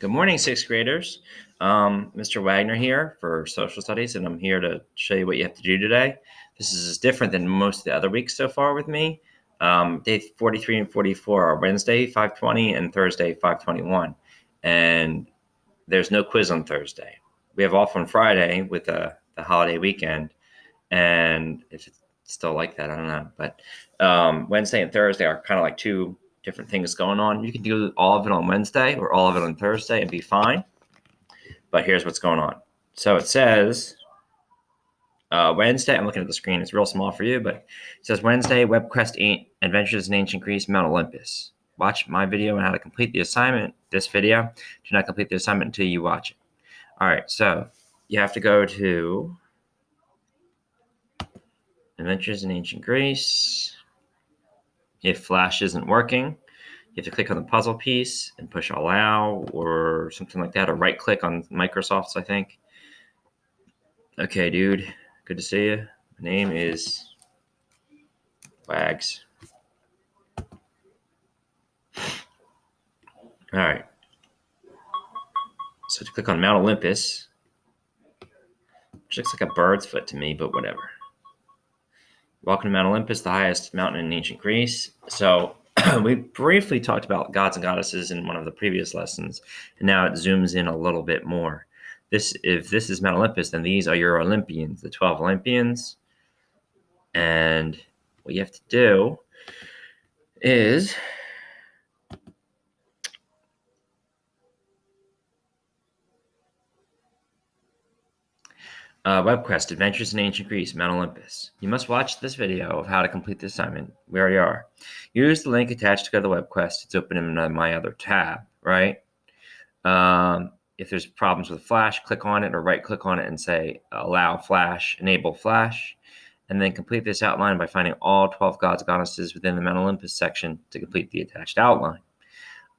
Good morning, sixth graders. Mr. Wagner here for social studies, and I'm here to show you what you have to do today. This is different than most of the other weeks so far with me. Day 43 and 44 are Wednesday, 5:20, and Thursday, 5:21. And there's no quiz on Thursday. We have off on Friday with the holiday weekend, and if it's still like that, I don't know. But Wednesday and Thursday are kind of like two different things going on. You can do all of it on Wednesday or all of it on Thursday and be fine. But here's what's going on. So it says Wednesday. I'm looking at the screen. It's real small for you, but it says Wednesday, WebQuest Adventures in Ancient Greece, Mount Olympus. Watch my video on how to complete the assignment. This video. Do not complete the assignment until you watch it. All right, so you have to go to Adventures in Ancient Greece. If Flash isn't working, you have to click on the puzzle piece and push allow or something like that, or right click on Microsoft's, I think. Okay, dude, good to see you. My name is Wags. All right. So to click on Mount Olympus, which looks like a bird's foot to me, but whatever. Welcome to Mount Olympus, the highest mountain in ancient Greece. So we briefly talked about gods and goddesses in one of the previous lessons, and now it zooms in a little bit more. If this is Mount Olympus, then these are your Olympians, the 12 Olympians. And what you have to do is WebQuest Adventures in Ancient Greece, Mount Olympus. You must watch this video of how to complete the assignment. We already are. Use the link attached to go to the WebQuest. It's open in my other tab, right? If there's problems with Flash, click on it or right-click on it and say allow Flash, enable Flash, and then complete this outline by finding all 12 gods and goddesses within the Mount Olympus section to complete the attached outline.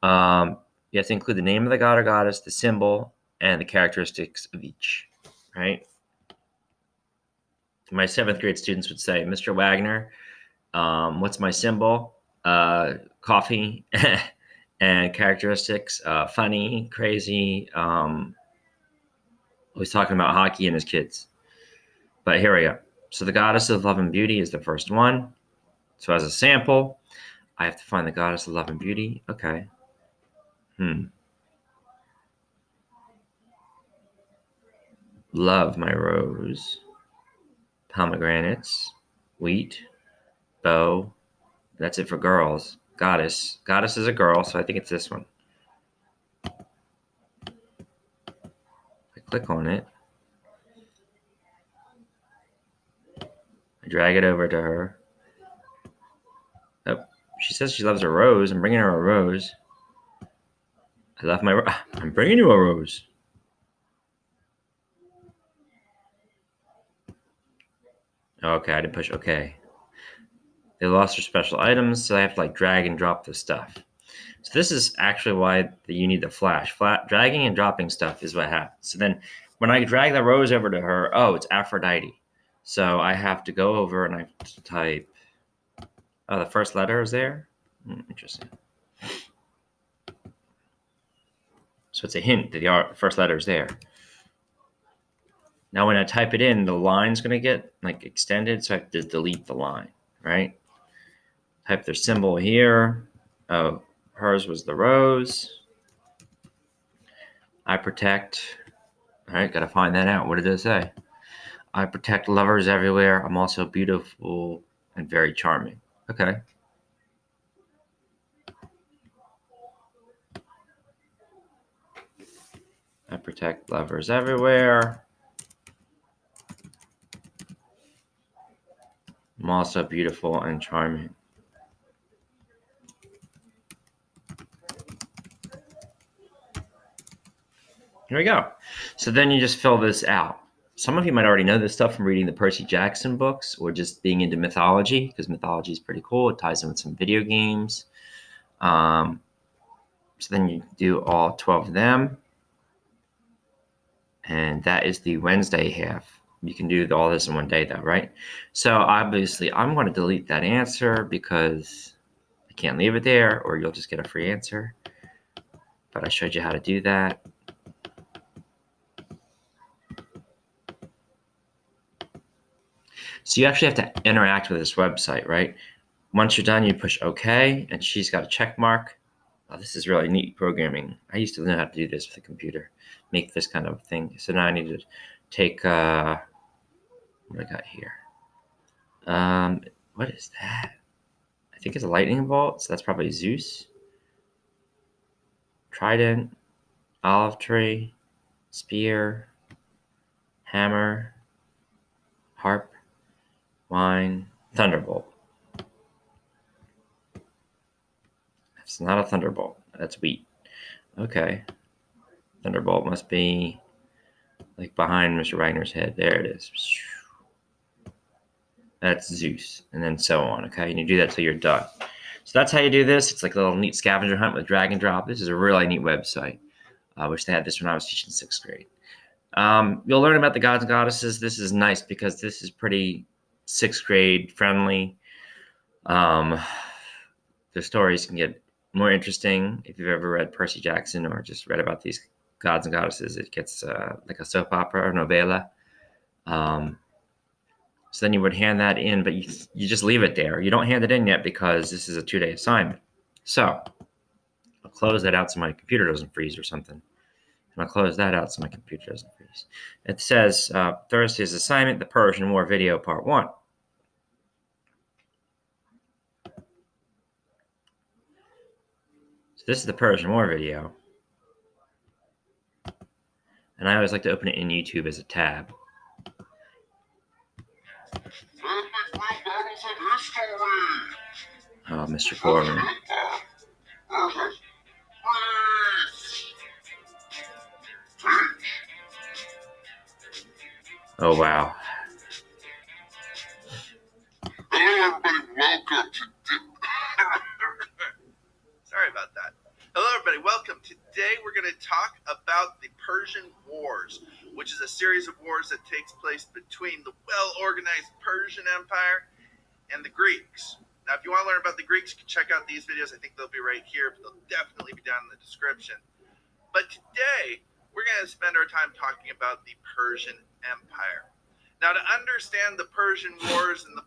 You have to include the name of the god or goddess, the symbol, and the characteristics of each, right? My 7th grade students would say, Mr. Wagner, what's my symbol? Coffee and characteristics, funny, crazy. He's talking about hockey and his kids. But here we go. So the goddess of love and beauty is the first one. So as a sample, I have to find the goddess of love and beauty. Okay. Love my rose. Pomegranates, wheat, bow. That's it for girls. Goddess. Goddess is a girl, so I think it's this one. I click on it. I drag it over to her. Oh, she says she loves a rose. I'm bringing her a rose. I'm bringing you a rose. Okay, I didn't push okay. They lost their special items, so I have to drag and drop the stuff. So this is actually why you need the Flash. Dragging and dropping stuff is what happens. So then when I drag the rose over to her, oh, it's Aphrodite. So I have to go over and I have to type, oh, the first letter is there? Interesting. So it's a hint that the first letter is there. Now when I type it in, the line's going to get extended, so I have to delete the line, right? Type their symbol here. Oh, hers was the rose. I protect. All right, got to find that out. What did it say? I protect lovers everywhere. I'm also beautiful and very charming. Okay. I protect lovers everywhere. I'm also beautiful and charming. Here we go. So then you just fill this out. Some of you might already know this stuff from reading the Percy Jackson books or just being into mythology, because mythology is pretty cool. It ties in with some video games. So then you do all 12 of them. And that is the Wednesday half. You can do all this in one day, though, right? So obviously, I'm going to delete that answer because I can't leave it there, or you'll just get a free answer. but I showed you how to do that. So you actually have to interact with this website, right? Once you're done, you push OK, and she's got a check mark. Oh, this is really neat programming. I used to know how to do this with a computer, make this kind of thing. So now I need to take, what do I got here? What is that? I think it's a lightning bolt, so that's probably Zeus. Trident, olive tree, spear, hammer, harp, wine, thunderbolt. It's not a thunderbolt. That's wheat. Okay. Thunderbolt must be like behind Mr. Wagner's head. There it is. That's Zeus. And then so on. Okay. And you do that till you're done. So that's how you do this. It's like a little neat scavenger hunt with drag and drop. This is a really neat website. I wish they had this when I was teaching 6th grade. You'll learn about the gods and goddesses. This is nice because this is pretty 6th grade friendly. The stories can get more interesting if you've ever read Percy Jackson or just read about these gods and goddesses. It gets like a soap opera or novella. So then you would hand that in, but you just leave it there. You don't hand it in yet because this is a 2-day assignment. So I'll close that out so my computer doesn't freeze or something. And I'll close that out so my computer doesn't freeze. It says Thursday's assignment, the Persian War video part 1. So this is the Persian War video. And I always like to open it in YouTube as a tab. Oh, Mr. Corbin. Oh, wow. Sorry about that. Hello, everybody. Welcome. Today, we're going to talk about the Persian Wars, which is a series of wars that takes place between the well-organized Persian Empire and the Greeks. Now, if you want to learn about the Greeks, you can check out these videos. I think they'll be right here, but they'll definitely be down in the description. But today, we're going to spend our time talking about the Persian Empire. Now, to understand the Persian Wars and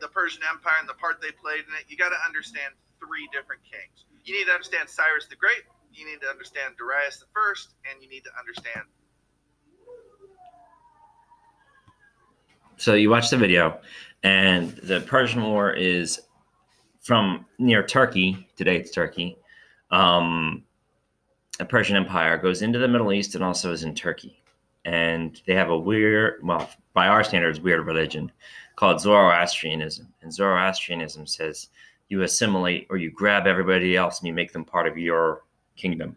the Persian Empire and the part they played in it, you got to understand 3 different kings. You need to understand Cyrus the Great, you need to understand Darius the First, and you need to understand. So you watch the video, and the Persian War is from near Turkey. Today it's Turkey. The Persian Empire goes into the Middle East and also is in Turkey. And they have a weird, well, by our standards, weird religion called Zoroastrianism. And Zoroastrianism says you assimilate or you grab everybody else and you make them part of your kingdom.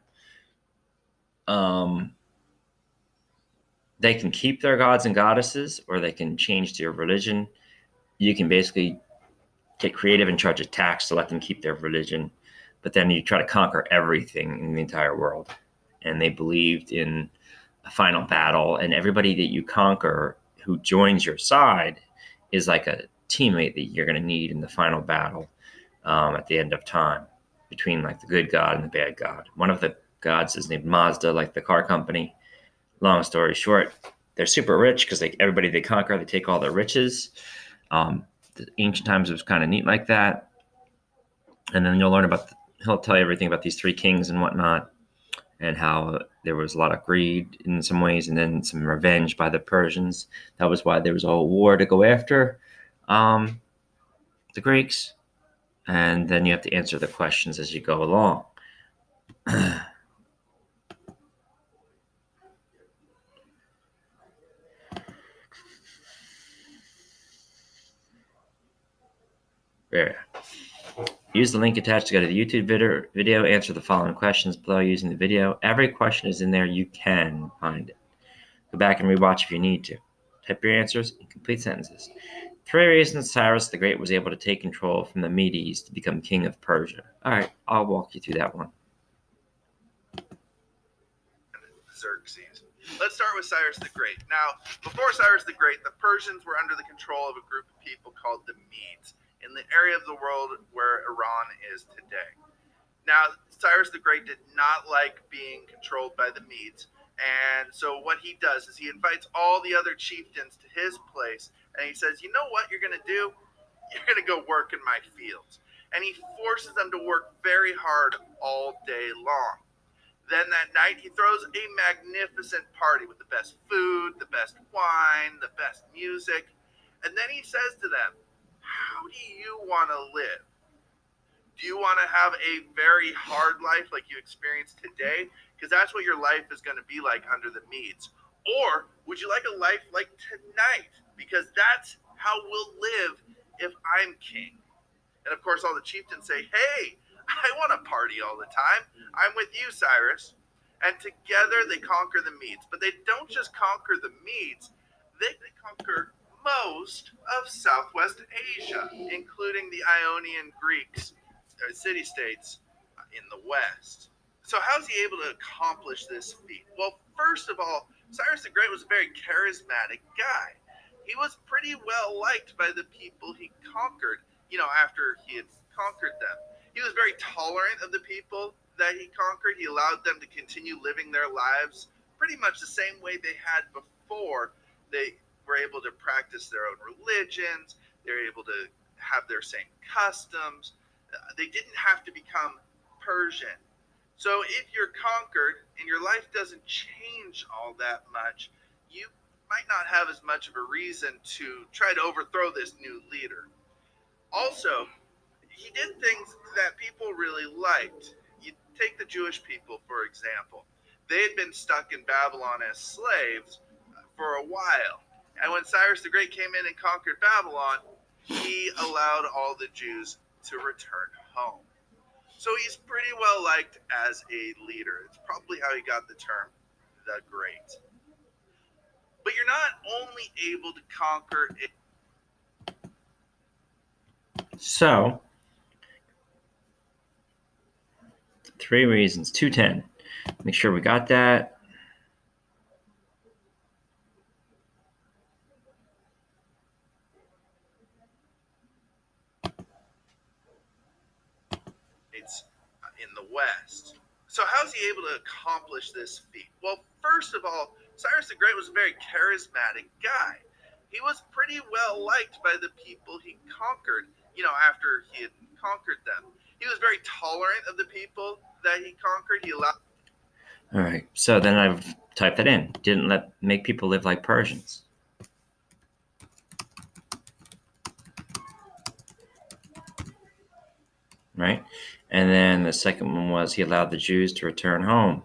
They can keep their gods and goddesses, or they can change their religion. You can basically get creative and charge a tax to let them keep their religion. But then you try to conquer everything in the entire world. And they believed in a final battle, and everybody that you conquer who joins your side is like a teammate that you're going to need in the final battle at the end of time between like the good god and the bad god. One of the gods is named Mazda, like the car company. Long story short, they're super rich because everybody they conquer, they take all their riches. The ancient times, it was kind of neat like that. And then you'll learn about, he'll tell you everything about these 3 kings and whatnot, and how there was a lot of greed in some ways, and then some revenge by the Persians. That was why there was a whole war to go after the Greeks. And then you have to answer the questions as you go along. There. Use the link attached to go to the YouTube video. Answer the following questions below using the video. Every question is in there. You can find it. Go back and rewatch if you need to. Type your answers in complete sentences. 3 reasons Cyrus the Great was able to take control from the Medes to become king of Persia. All right, I'll walk you through that one. Xerxes. Let's start with Cyrus the Great. Now, before Cyrus the Great, the Persians were under the control of a group of people called the Medes in the area of the world where Iran is today. Now, Cyrus the Great did not like being controlled by the Medes, and so what he does is he invites all the other chieftains to his place, and he says, "You know what you're going to do? You're going to go work in my fields." And he forces them to work very hard all day long. Then that night, he throws a magnificent party with the best food, the best wine, the best music. And then he says to them, "How do you want to live? Do you want to have a very hard life like you experience today? Because that's what your life is going to be like under the Medes. Or would you like a life like tonight? Because that's how we'll live if I'm king." And of course, all the chieftains say, "Hey, I want to party all the time. I'm with you, Cyrus." And together they conquer the Medes. But they don't just conquer the Medes, they conquer most of Southwest Asia, including the Ionian Greeks, city states in the West. So, how's he able to accomplish this feat? Well, first of all, Cyrus the Great was a very charismatic guy. He was pretty well liked by the people he conquered, after he had conquered them. He was very tolerant of the people that he conquered. He allowed them to continue living their lives pretty much the same way they had before. They were able to practice their own religions. They were able to have their same customs. They didn't have to become Persian. So if you're conquered and your life doesn't change all that much, you might not have as much of a reason to try to overthrow this new leader. Also, he did things that people really liked. You take the Jewish people, for example. They had been stuck in Babylon as slaves for a while. And when Cyrus the Great came in and conquered Babylon, he allowed all the Jews to return home. So he's pretty well liked as a leader. It's probably how he got the term the Great. But you're not only able to conquer it. So, 3 reasons, 210. Make sure we got that. It's in the West. So how's he able to accomplish this feat? Well, first of all, Cyrus the Great was a very charismatic guy. He was pretty well liked by the people he conquered, after he had conquered them. He was very tolerant of the people that he conquered. He allowed. All right. So then I've typed that in. Didn't make people live like Persians. Right? And then the second one was he allowed the Jews to return home.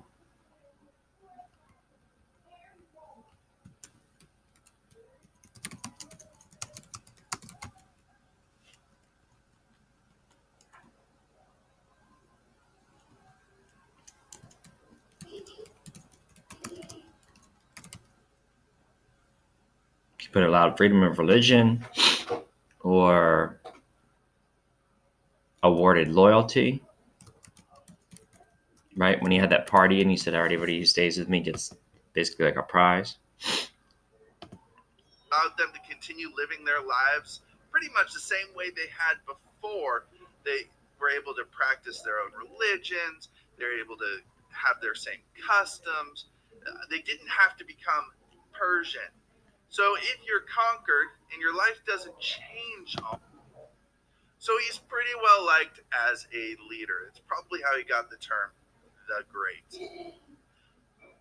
He put allowed freedom of religion or awarded loyalty. Right? When he had that party and he said, everybody who stays with me gets basically like a prize. Allowed them to continue living their lives pretty much the same way they had before. They were able to practice their own religions. They were able to have their same customs. They didn't have to become Persian. So if you're conquered and your life doesn't change so he's pretty well liked as a leader. It's probably how he got the term the Great.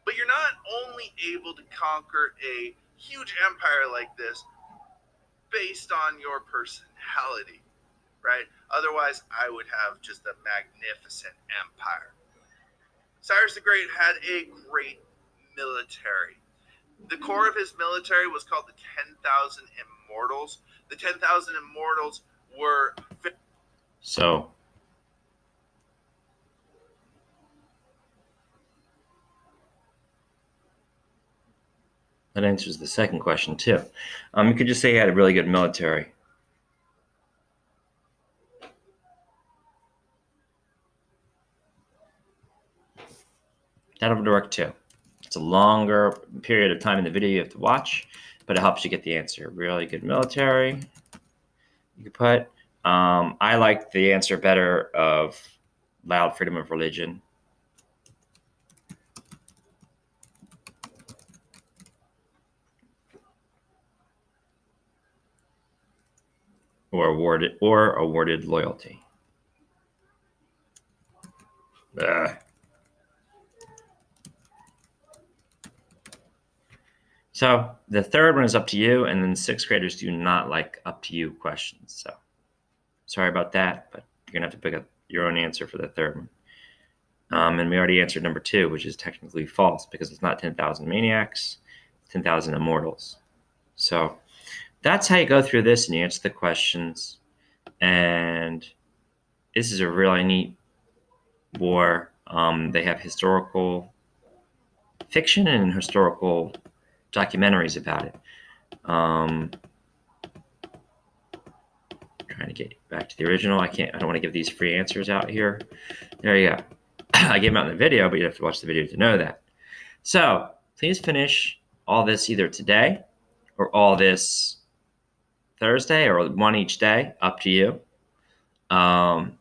But you're not only able to conquer a huge empire like this based on your personality, right? Otherwise, I would have just a magnificent empire. Cyrus the Great had a great military. The core of his military was called the 10,000 Immortals. The 10,000 Immortals were. So, that answers the second question, too. You could just say he had a really good military. That would work, too. It's a longer period of time in the video you have to watch, but it helps you get the answer. Really good military. You could put. I like the answer better of allowed freedom of religion. Or awarded loyalty. So the third one is up to you, and then sixth graders do not like up to you questions. So sorry about that, but you're gonna have to pick up your own answer for the third one. And we already answered number 2, which is technically false because it's not 10,000 maniacs, 10,000 immortals. So that's how you go through this and you answer the questions. And this is a really neat war. They have historical fiction and historical documentaries about it. Trying to get back to the original. I don't want to give these free answers out here. There you go. I gave them out in the video, but you have to watch the video to know that. So please finish all this either today or all this Thursday, or one each day, up to you. Mount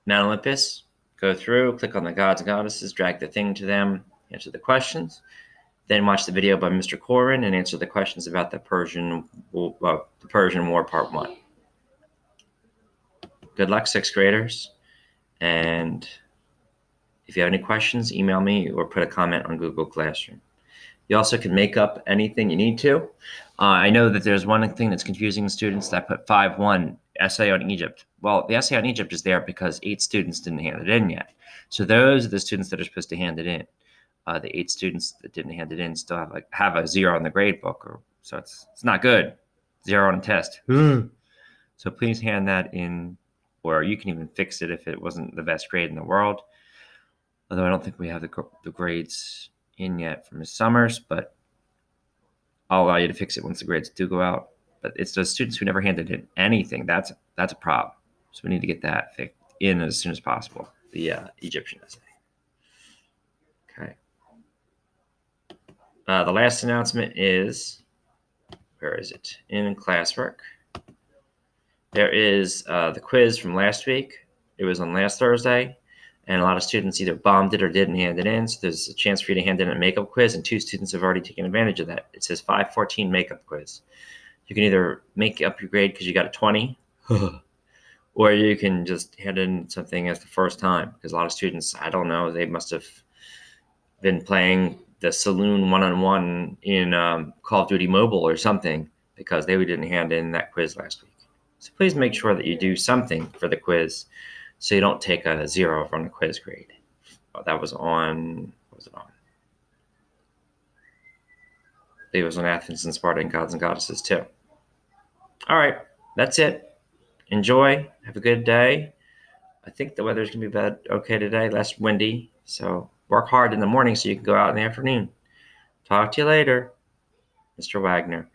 Olympus, go through, click on the gods and goddesses, drag the thing to them, answer the questions. Then watch the video by Mr. Corin and answer the questions about the Persian War Part 1. Good luck, sixth graders. And if you have any questions, email me or put a comment on Google Classroom. You also can make up anything you need to. I know that there's one thing that's confusing students that put 5-1 essay on Egypt. Well, the essay on Egypt is there because 8 students didn't hand it in yet. So those are the students that are supposed to hand it in. The 8 students that didn't hand it in still have a 0 on the grade book, so it's not good. 0 on a test. So please hand that in, or you can even fix it if it wasn't the best grade in the world. Although I don't think we have the grades in yet from Ms. Summers, but I'll allow you to fix it once the grades do go out. But it's those students who never handed in anything. That's a problem. So we need to get that fixed in as soon as possible. The Egyptian essay. Okay. The last announcement is, where is it? In classwork. There is the quiz from last week. It was on last Thursday, and a lot of students either bombed it or didn't hand it in. So there's a chance for you to hand in a makeup quiz, and 2 students have already taken advantage of that. It says 514 makeup quiz. You can either make up your grade because you got a 20, or you can just hand in something as the first time, because a lot of students, I don't know, they must have been playing the saloon one-on-one in Call of Duty Mobile or something, because they didn't hand in that quiz last week. So please make sure that you do something for the quiz so you don't take a 0 from the quiz grade. That was on, what was it on? I think it was on Athens and Sparta and Gods and Goddesses too. All right, that's it. Enjoy. Have a good day. I think the weather's going to be okay today, less windy. So work hard in the morning so you can go out in the afternoon. Talk to you later, Mr. Wagner.